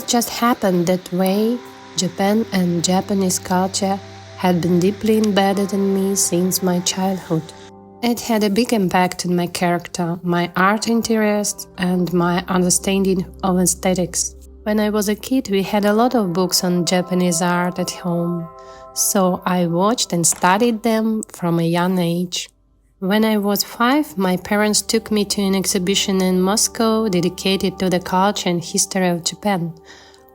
It just happened that way. Japan and Japanese culture had been deeply embedded in me since my childhood. It had a big impact on my character, my art interests, and my understanding of aesthetics. When I was a kid, we had a lot of books on Japanese art at home, so I watched and studied them from a young age. When I was 5, my parents took me to an exhibition in Moscow dedicated to the culture and history of Japan.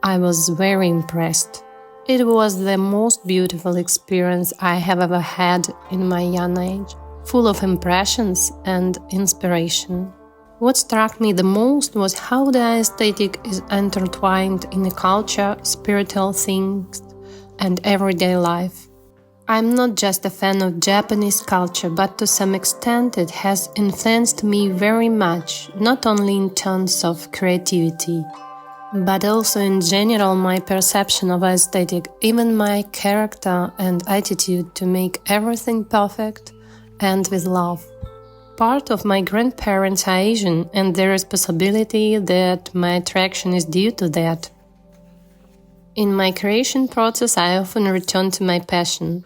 I was very impressed. It was the most beautiful experience I have ever had in my young age, full of impressions and inspiration. What struck me the most was how the aesthetic is intertwined in the culture, spiritual things, and everyday life. I'm not just a fan of Japanese culture, but to some extent it has influenced me very much, not only in terms of creativity, but also in general my perception of aesthetic, even my character and attitude to make everything perfect and with love. Part of my grandparents are Asian, and there is possibility that my attraction is due to that. In my creation process, I often return to my passion.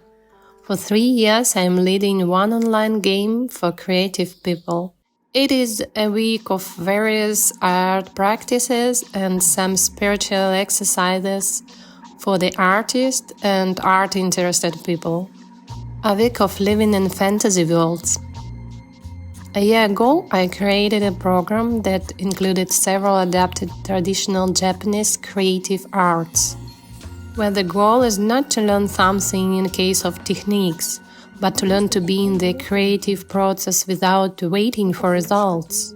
For 3 years, I am leading one online game for creative people. It is a week of various art practices and some spiritual exercises for the artist and art-interested people. A week of living in fantasy worlds. A year ago, I created a program that included several adapted traditional Japanese creative arts, where the goal is not to learn something in case of techniques, but to learn to be in the creative process without waiting for results.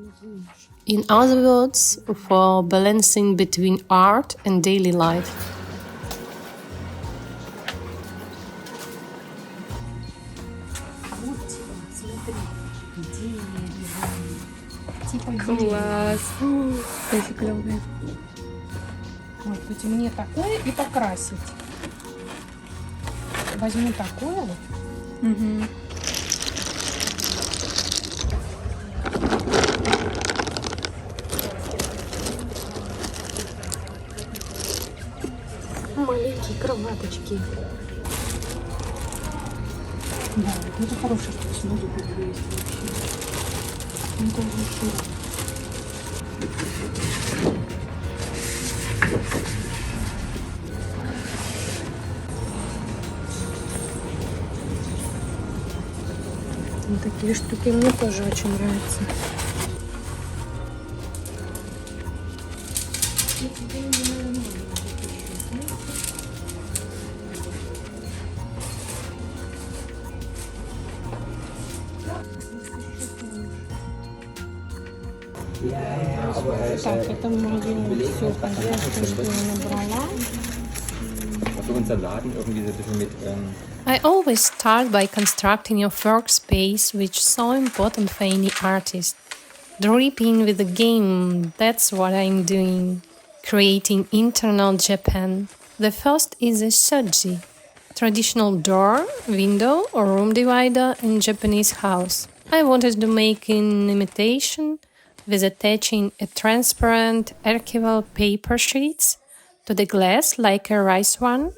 In other words, for balancing between art and daily life. Класс! Очень клёвый. Вот, кстати, мне такое и покрасить. Возьму такое вот. Угу. Маленькие кроваточки. Да, вот это хорошая штука. Смотри, как есть вообще. Ну, как же такие штуки мне тоже очень нравятся. Так, это в магазине все понятно, что я набрала. I always start by constructing a workspace, which is so important for any artist. Dripping with the game, that's what I'm doing. Creating internal Japan. The first is a shoji, traditional door, window or room divider in Japanese house. I wanted to make an imitation with attaching a transparent archival paper sheets to the glass like a rice one.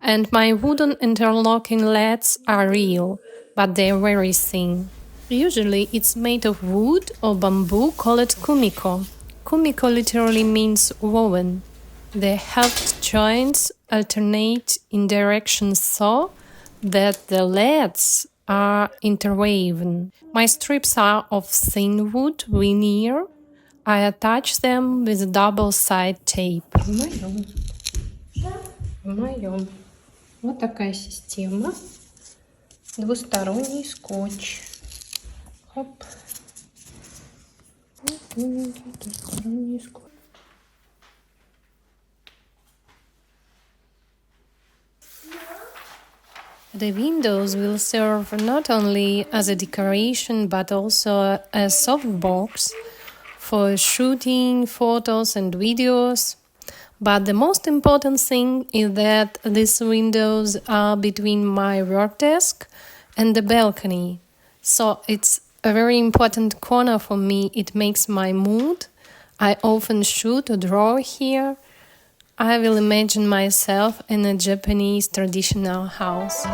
And my wooden interlocking leads are real, but they're very thin. Usually it's made of wood or bamboo called kumiko. Kumiko literally means woven. The helped joints alternate in directions so that the leads are interwoven. My strips are of thin wood veneer. I attach them with double-side tape. В моем. Вот такая система. Двусторонний скотч. Хоп. Двусторонний скотч. The windows will serve not only as a decoration but also as softbox for shooting photos and videos. But the most important thing is that these windows are between my work desk and the balcony. So it's a very important corner for me. It makes my mood. I often shoot or draw here. I will imagine myself in a Japanese traditional house.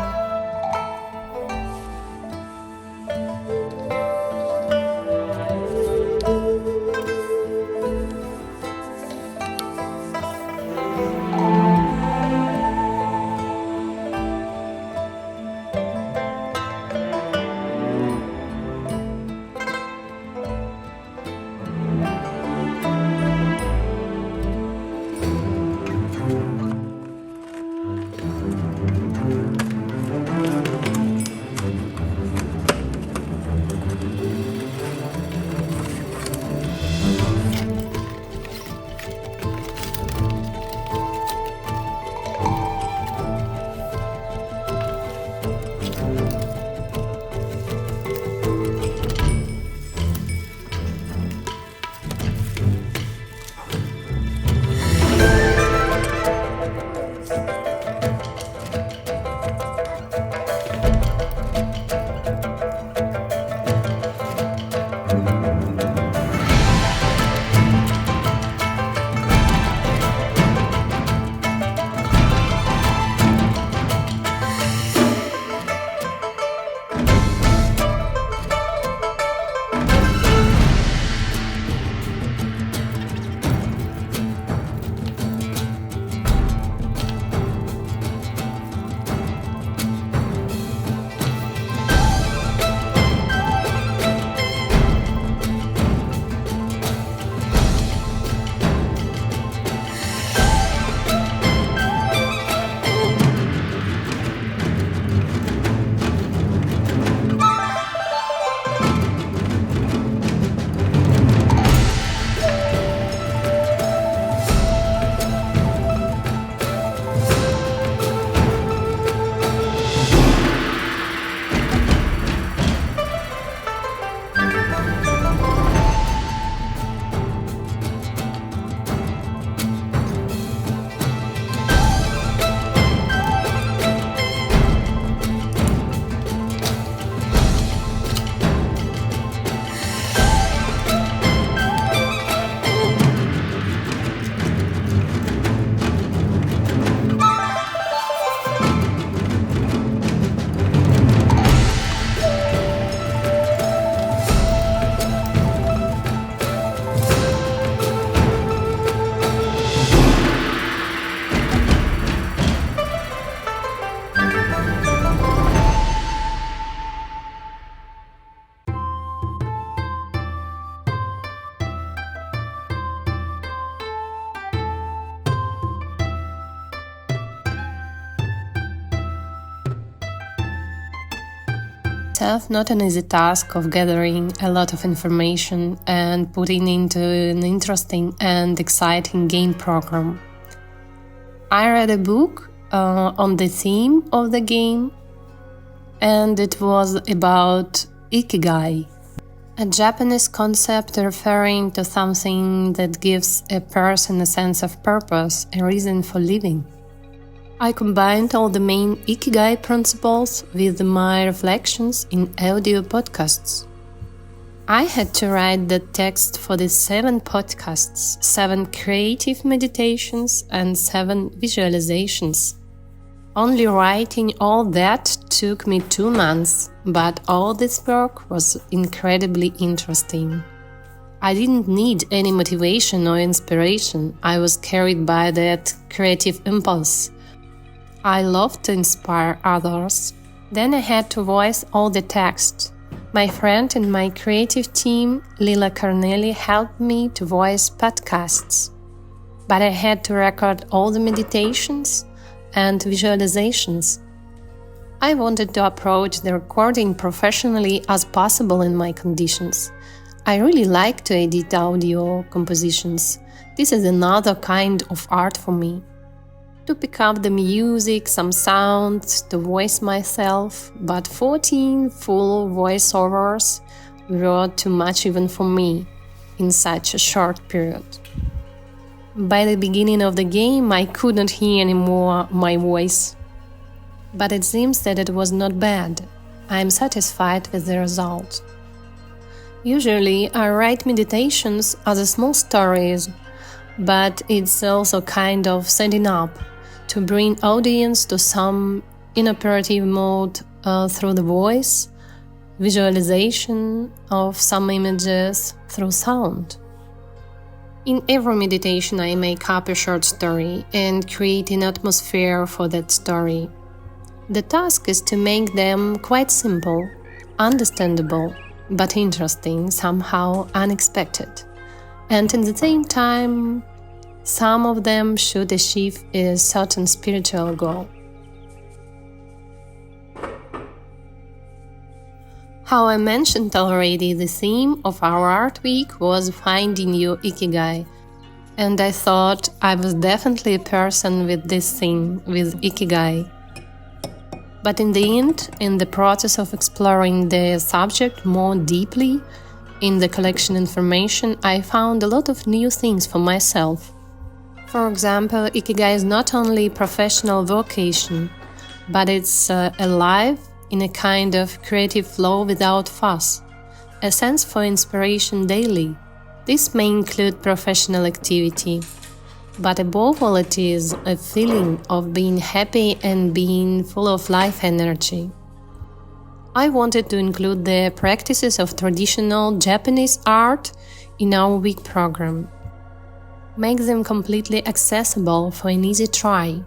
Not an easy task of gathering a lot of information and putting into an interesting and exciting game program. I read a book on the theme of the game, and it was about Ikigai, a Japanese concept referring to something that gives a person a sense of purpose, a reason for living. I combined all the main Ikigai principles with my reflections in audio podcasts. I had to write the text for the 7 podcasts, 7 creative meditations, and 7 visualizations. Only writing all that took me 2 months, but all this work was incredibly interesting. I didn't need any motivation or inspiration. I was carried by that creative impulse. I love to inspire others. Then I had to voice all the text. My friend and my creative team, Lila Corneli, helped me to voice podcasts. But I had to record all the meditations and visualizations. I wanted to approach the recording professionally as possible in my conditions. I really like to edit audio compositions. This is another kind of art for me. To pick up the music, some sounds, to voice myself, but 14 full voiceovers were too much even for me in such a short period. By the beginning of the game, I couldn't hear anymore my voice. But it seems that it was not bad. I am satisfied with the result. Usually, I write meditations as small stories, but it's also kind of setting up to bring audience to some inoperative mode through the voice, visualization of some images through sound. In every meditation, I make up a short story and create an atmosphere for that story. The task is to make them quite simple, understandable, but interesting, somehow unexpected. And at the same time, some of them should achieve a certain spiritual goal. How I mentioned already, the theme of our art week was finding your Ikigai. And I thought I was definitely a person with this theme, with Ikigai. But in the end, in the process of exploring the subject more deeply, in the collection information, I found a lot of new things for myself. For example, Ikigai is not only professional vocation, but it's alive in a kind of creative flow without fuss, a sense for inspiration daily. This may include professional activity, but above all it is a feeling of being happy and being full of life energy. I wanted to include the practices of traditional Japanese art in our week program. Make them completely accessible for an easy try,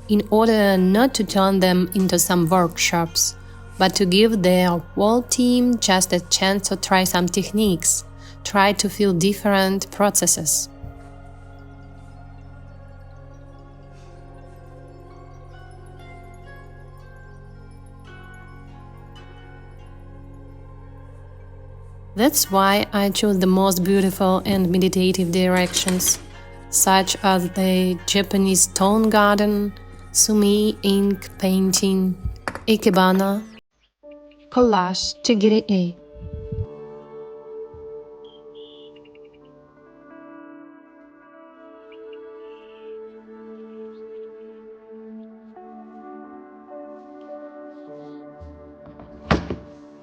in order not to turn them into some workshops, but to give their whole team just a chance to try some techniques, try to feel different processes. That's why I chose the most beautiful and meditative directions, such as the Japanese stone garden, sumi ink painting, ikebana, collage, chigiri-e.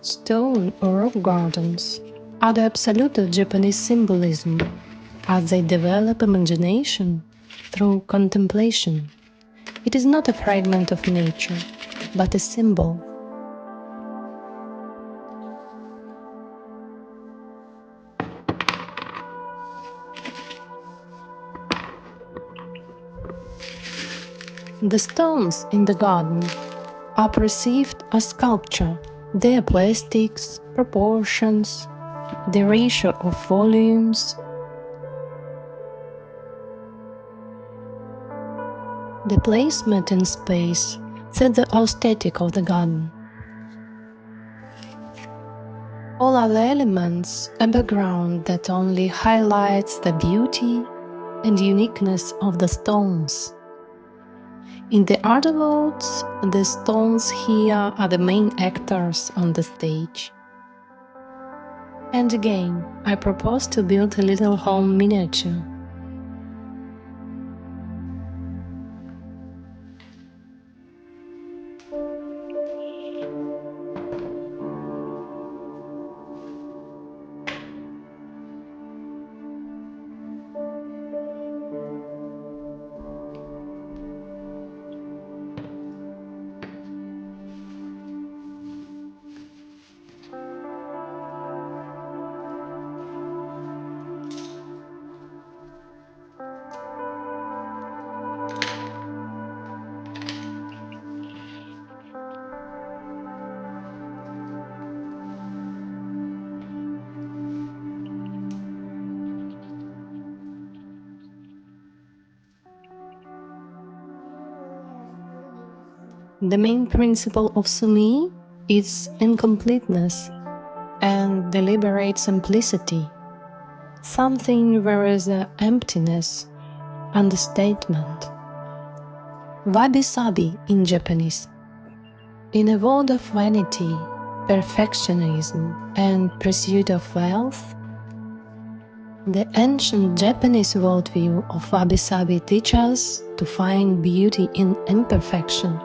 Stone or rock gardens are the absolute of Japanese symbolism, as they develop imagination through contemplation. It is not a fragment of nature, but a symbol. The stones in the garden are perceived as sculpture. Their plastics, proportions, the ratio of volumes, the placement in space set the aesthetic of the garden. All other elements a background that only highlights the beauty and uniqueness of the stones. In the art worlds, the stones here are the main actors on the stage. And again, I propose to build a little home miniature. The main principle of sumi is incompleteness and deliberate simplicity, something where is a emptiness, understatement. Wabi-sabi in Japanese. In a world of vanity, perfectionism, and pursuit of wealth, the ancient Japanese worldview of wabi-sabi teaches us to find beauty in imperfection.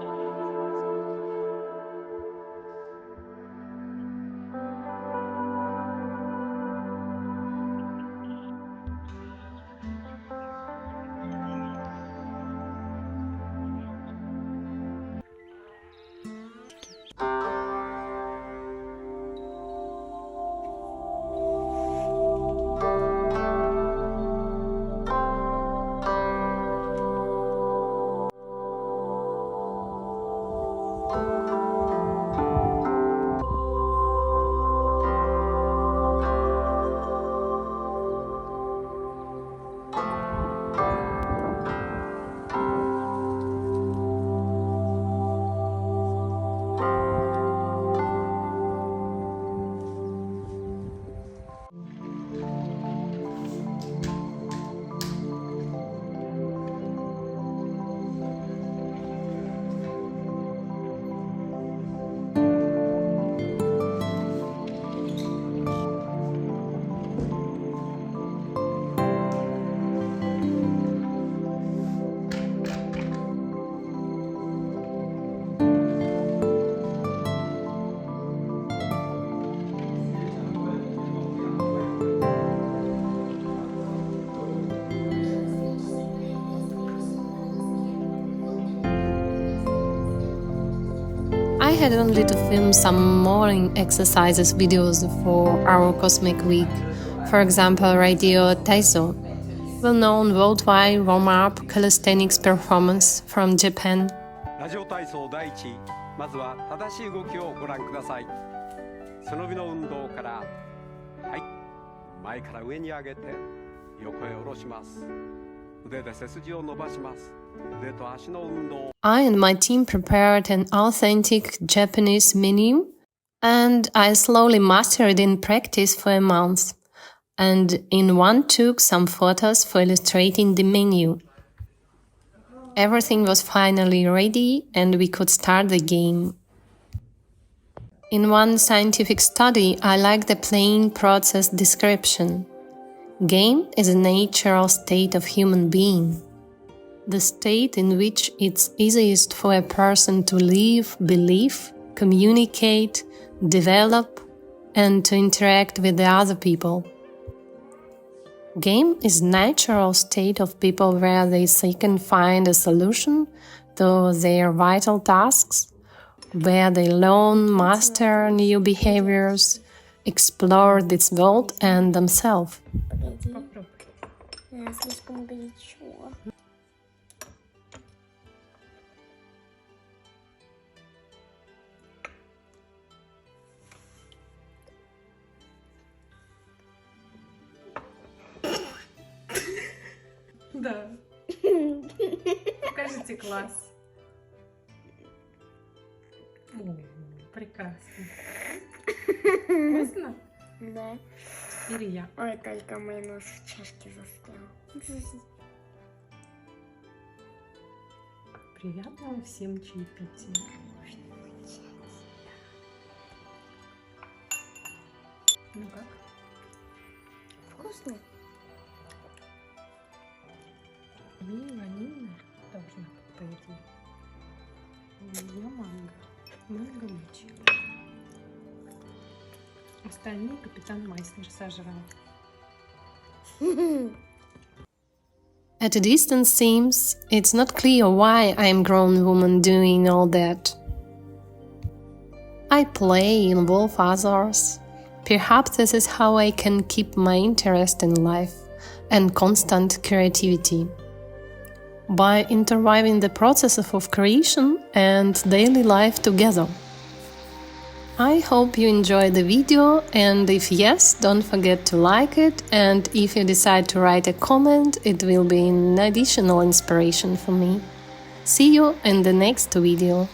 I had only to film some morning exercises videos for our Cosmic Week. For example, radio Taiso, well-known worldwide warm-up calisthenics performance from Japan. ラジオ体操第一、まずは正しい動きをご覧ください。背伸びの運動から、はい、前から上に上げて横へ下ろします。腕で背筋を伸ばします。腕と足の運動。I and my team prepared an authentic Japanese menu, and I slowly mastered in practice for a month, and in one took some photos for illustrating the menu. Everything was finally ready, and we could start the game. In one scientific study, I like the plain process description. Game is a natural state of human being. The state in which it's easiest for a person to live, believe, communicate, develop, and to interact with the other people. Game is natural state of people where they seek and find a solution to their vital tasks, where they learn, master new behaviors, explore this world and themselves. Слишком горячо. Да. Покажите класс. О, прекрасно. Вкусно? Да. Или я. Ой, только мой нос в чашке застрял. Приятного всем чаепития. Ну как? Вкусно? Ванильная должна быть, по идее. У меня манго. Манго личи. Остальные капитан Майснер сожрал. At a distance seems it's not clear why I'm a grown woman doing all that. I play, involve others. Perhaps this is how I can keep my interest in life and constant creativity. By interweaving the processes of creation and daily life together. I hope you enjoyed the video, and if yes, don't forget to like it, and if you decide to write a comment, it will be an additional inspiration for me. See you in the next video.